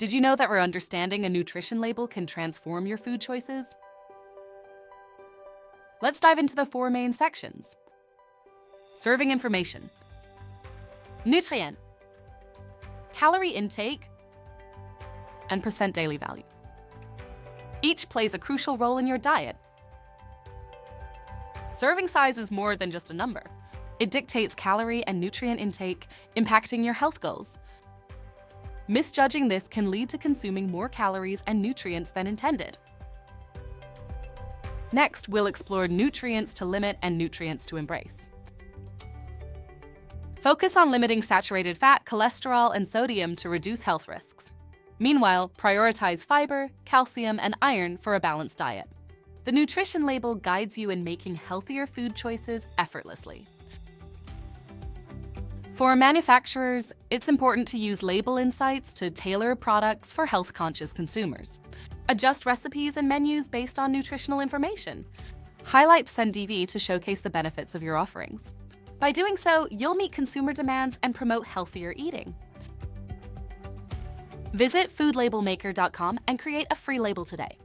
Did you know that understanding a nutrition label can transform your food choices? Let's dive into the 4 main sections. Serving information, nutrient, calorie intake, and percent daily value. Each plays a crucial role in your diet. Serving size is more than just a number. It dictates calorie and nutrient intake, impacting your health goals. Misjudging this can lead to consuming more calories and nutrients than intended. Next, we'll explore nutrients to limit and nutrients to embrace. Focus on limiting saturated fat, cholesterol, and sodium to reduce health risks. Meanwhile, prioritize fiber, calcium, and iron for a balanced diet. The nutrition label guides you in making healthier food choices effortlessly. For manufacturers, it's important to use label insights to tailor products for health-conscious consumers. Adjust recipes and menus based on nutritional information. Highlight %DV to showcase the benefits of your offerings. By doing so, you'll meet consumer demands and promote healthier eating. Visit foodlabelmaker.com and create a free label today.